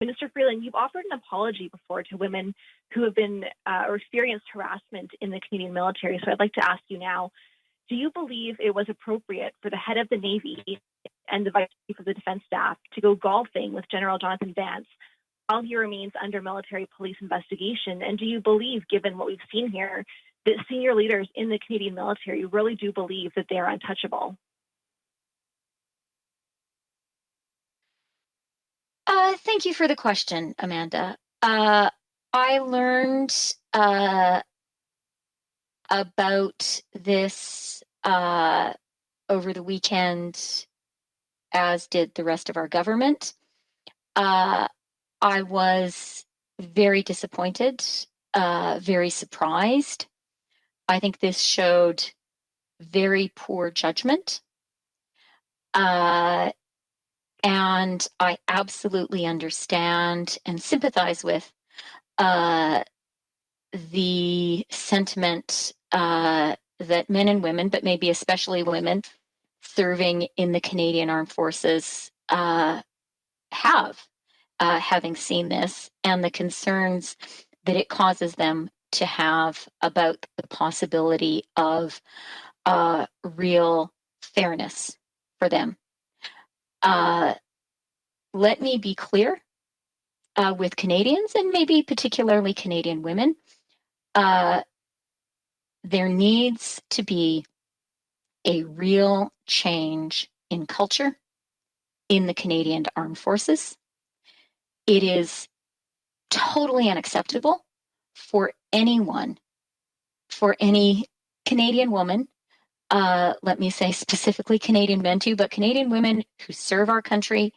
Minister Freeland, you've offered an apology before to women who have been or experienced harassment in the Canadian military. So I'd like to ask you now, do you believe it was appropriate for the head of the Navy and the Vice Chief of the Defense Staff to go golfing with General Jonathan Vance while he remains under military police investigation? And do you believe, given what we've seen here, that senior leaders in the Canadian military really do believe that they are untouchable? Thank you for the question, Amanda. I learned about this over the weekend, as did the rest of our government. I was very disappointed, very surprised. I think this showed very poor judgment. And I absolutely understand and sympathize with the sentiment that men and women, but maybe especially women, serving in the Canadian Armed Forces having seen this, and the concerns that it causes them to have about the possibility of real fairness for them. Let me be clear with Canadians, and maybe particularly Canadian women. There needs to be a real change in culture in the Canadian Armed Forces. It is totally unacceptable for anyone, for any Canadian woman, let me say specifically Canadian men too, but Canadian women who serve our country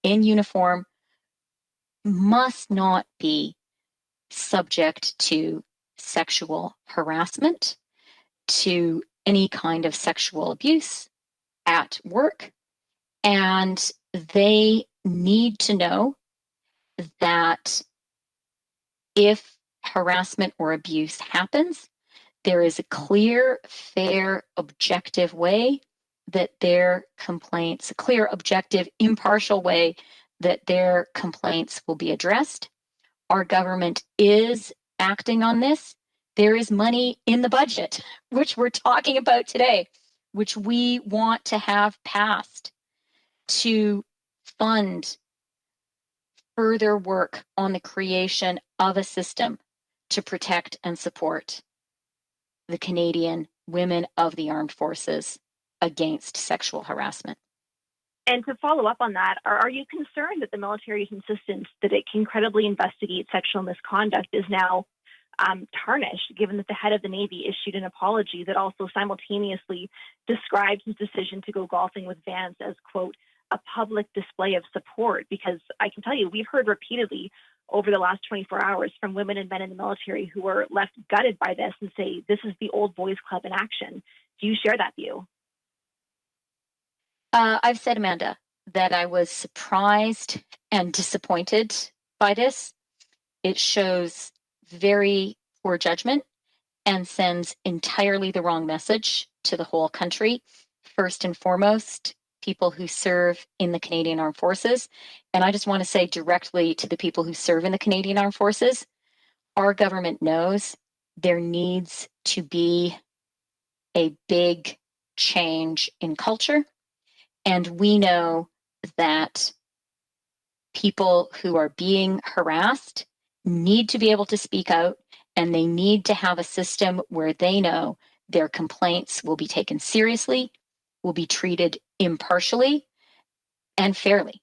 in uniform must not be subject to sexual harassment, to any kind of sexual abuse at work. And they need to know that if harassment or abuse happens, there is a clear, fair, objective way that their complaints, a clear, objective, impartial way that their complaints will be addressed. Our government is acting on this. There is money in the budget, which we're talking about today, which we want to have passed to fund further work on the creation of a system to protect and support the Canadian women of the armed forces against sexual harassment. And to follow up on that, are you concerned that the military's insistence that it can credibly investigate sexual misconduct is now tarnished, given that the head of the Navy issued an apology that also simultaneously described his decision to go golfing with Vance as, quote, a public display of support? Because I can tell you, we've heard repeatedly over the last 24 hours from women and men in the military who were left gutted by this and say, this is the old boys club in action. Do you share that view? I've said, Amanda, that I was surprised and disappointed by this. It shows very poor judgment and sends entirely the wrong message to the whole country. First and foremost, people who serve in the Canadian Armed Forces. And I just want to say directly to the people who serve in the Canadian Armed Forces, our government knows there needs to be a big change in culture. And we know that people who are being harassed need to be able to speak out, and they need to have a system where they know their complaints will be taken seriously, will be treated impartially and fairly.